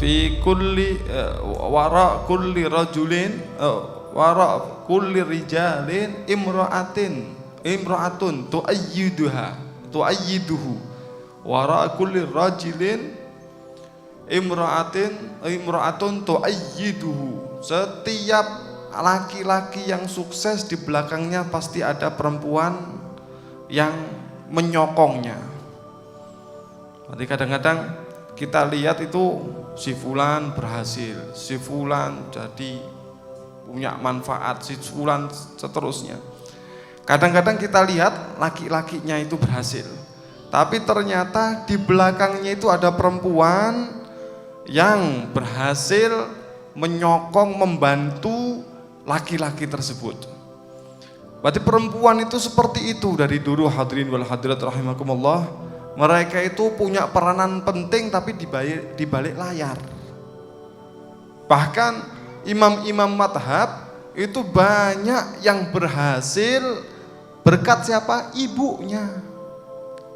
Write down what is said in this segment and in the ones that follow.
fi kulli wara kulli rajulin wara kulli rijalin imra'atun tuayyiduhu wara kulli rajulin imra'atun tuayyiduhu. Setiap laki-laki yang sukses di belakangnya pasti ada perempuan yang menyokongnya. Jadi kadang-kadang kita lihat itu si fulan berhasil, si fulan jadi punya manfaat, si fulan seterusnya. Kadang-kadang kita lihat laki-lakinya itu berhasil, tapi ternyata di belakangnya itu ada perempuan yang berhasil menyokong, membantu laki-laki tersebut. Berarti perempuan itu seperti itu dari dulu, hadirin wal hadirat rahimakumullah. Mereka itu punya peranan penting tapi di balik layar. Bahkan imam-imam madhab itu banyak yang berhasil berkat siapa? Ibunya,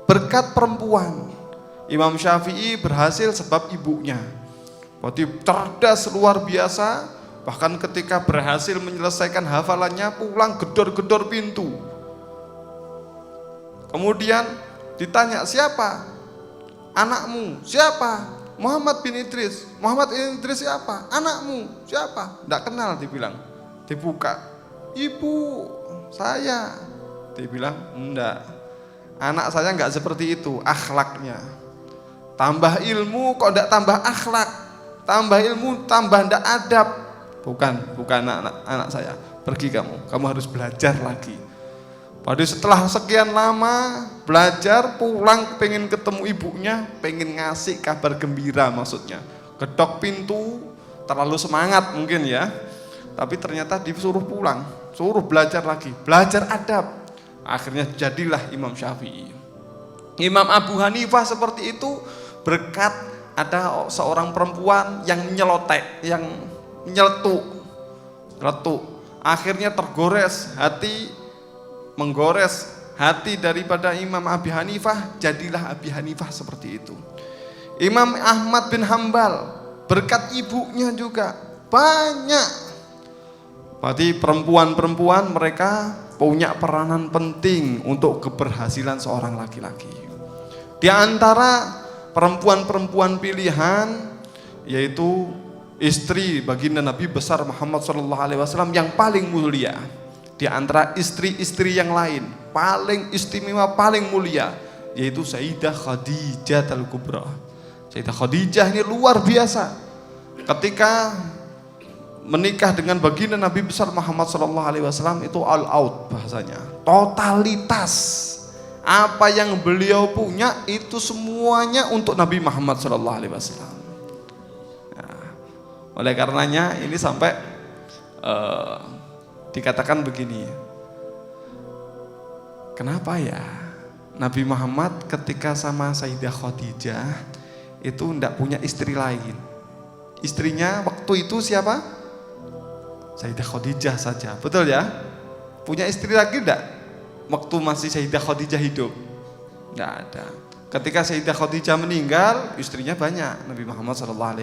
berkat perempuan. Imam Syafi'i berhasil sebab ibunya. Berarti cerdas luar biasa. Bahkan ketika berhasil menyelesaikan hafalannya, pulang gedor-gedor pintu. Kemudian ditanya, siapa? Anakmu. Siapa? Muhammad bin Idris. Muhammad bin Idris siapa? Anakmu. Siapa? Tidak kenal, dibilang. Dibuka. Ibu saya. Dibilang, enggak. Anak saya enggak seperti itu akhlaknya. Tambah ilmu kok enggak tambah akhlak. Tambah ilmu tambah enggak adab. Bukan anak saya. Pergi kamu harus belajar lagi. Pada setelah sekian lama belajar, pulang pengen ketemu ibunya, pengen ngasih kabar gembira maksudnya. Gedok pintu, terlalu semangat mungkin ya. Tapi ternyata disuruh pulang, suruh belajar lagi, belajar adab. Akhirnya jadilah Imam Syafi'i. Imam Abu Hanifah seperti itu berkat ada seorang perempuan yang nyelotek, yang nyeletuk. Akhirnya menggores hati daripada Imam Abi Hanifah, jadilah Abi Hanifah seperti itu. Imam Ahmad bin Hambal berkat ibunya juga banyak. Berarti perempuan-perempuan mereka punya peranan penting untuk keberhasilan seorang laki-laki. Di antara perempuan-perempuan pilihan yaitu istri baginda Nabi besar Muhammad SAW yang paling mulia. Di antara istri-istri yang lain paling istimewa, paling mulia yaitu Sayyidah Khadijah al-Kubra. Sayyidah Khadijah ini luar biasa. Ketika menikah dengan baginda Nabi besar Muhammad SAW itu all out bahasanya, totalitas. Apa yang beliau punya itu semuanya untuk Nabi Muhammad SAW. Nah, oleh karenanya ini sampai dikatakan begini, kenapa ya Nabi Muhammad ketika sama Sayyidah Khadijah itu tidak punya istri lain? Istrinya waktu itu siapa? Sayyidah Khadijah saja, betul ya? Punya istri lagi tidak? Waktu masih Sayyidah Khadijah hidup? Tidak ada. Ketika Sayyidah Khadijah meninggal, istrinya banyak, Nabi Muhammad SAW.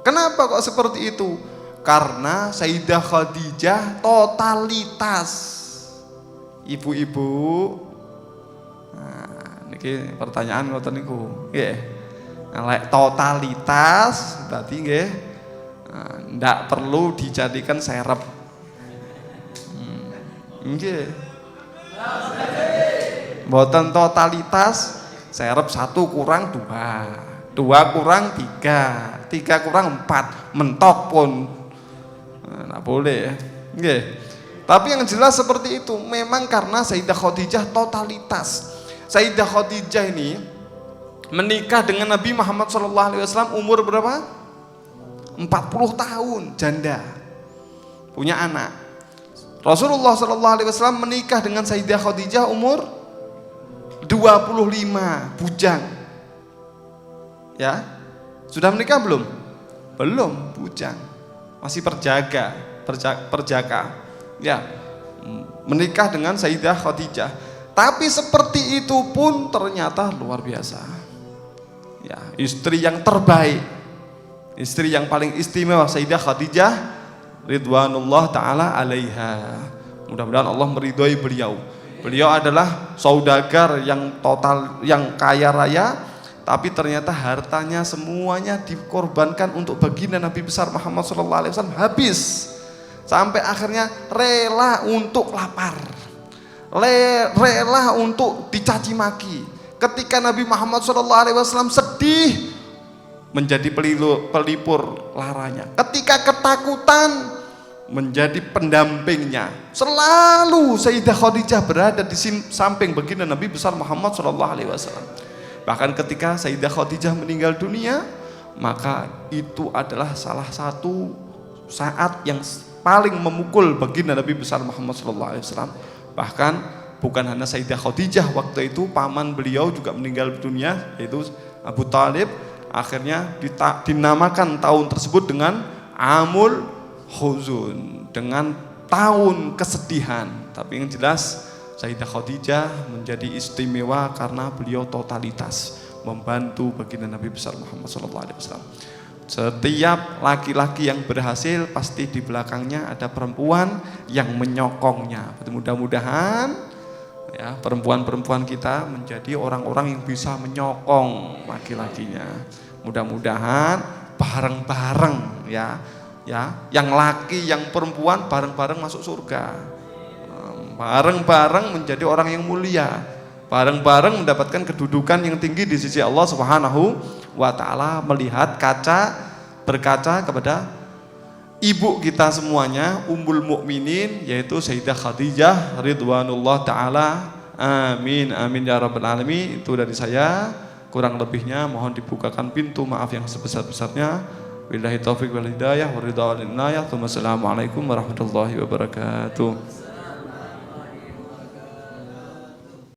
Kenapa kok seperti itu? Karena Sayyidah Khadijah totalitas. Ibu-ibu, nah, ini pertanyaan ngoten niku. Nggih. Nek totalitas berarti nggih ndak perlu dijadikan serep. Nggih. Mboten totalitas, serep 1 kurang 2, 2 kurang 3, 3 kurang 4, mentok pun nggak boleh. Nggih. Tapi yang jelas seperti itu, memang karena Sayyidah Khadijah totalitas. Sayyidah Khadijah ini menikah dengan Nabi Muhammad SAW umur berapa? 40 tahun, janda, punya anak. Rasulullah SAW menikah dengan Sayyidah Khadijah umur 25, bujang. Ya, sudah menikah belum? Belum, bujang, masih perjaka. Ya, menikah dengan Sayyidah Khadijah. Tapi seperti itu pun ternyata luar biasa. Ya, istri yang terbaik, istri yang paling istimewa Sayyidah Khadijah ridwanullah taala alaiha. Mudah-mudahan Allah meridhoi beliau. Beliau adalah saudagar yang total, yang kaya raya, tapi ternyata hartanya semuanya dikorbankan untuk baginda Nabi besar Muhammad SAW habis. Sampai akhirnya rela untuk lapar, rela untuk dicaci maki. Ketika Nabi Muhammad SAW sedih, menjadi pelipur laranya. Ketika ketakutan, menjadi pendampingnya. Selalu Sayyidah Khadijah berada di samping baginda Nabi besar Muhammad SAW. Bahkan ketika Sayyidah Khadijah meninggal dunia, maka itu adalah salah satu saat yang paling memukul baginda Nabi besar Muhammad SAW. Bahkan bukan hanya Sayyidah Khadijah, waktu itu paman beliau juga meninggal dunia, yaitu Abu Thalib. Akhirnya dinamakan tahun tersebut dengan Amul Huzun, dengan tahun kesedihan. Tapi yang jelas Sayyidah Khadijah menjadi istimewa karena beliau totalitas membantu baginda Nabi besar Muhammad SAW. Setiap laki-laki yang berhasil pasti di belakangnya ada perempuan yang menyokongnya. Mudah-mudahan ya, perempuan-perempuan kita menjadi orang-orang yang bisa menyokong laki-lakinya. Mudah-mudahan bareng-bareng ya, yang laki yang perempuan bareng-bareng masuk surga, bareng-bareng menjadi orang yang mulia, bareng-bareng mendapatkan kedudukan yang tinggi di sisi Allah Subhanahu wa taala. Melihat berkaca kepada ibu kita semuanya, Ummul Mukminin, yaitu Sayyidah Khadijah ridwanullah taala. Amin amin ya rabbal alamin. Itu dari saya, kurang lebihnya mohon dibukakan pintu maaf yang sebesar-besarnya. Billahi taufiq wal hidayah wa ridha wal inayah. Assalamualaikum warahmatullahi wabarakatuh.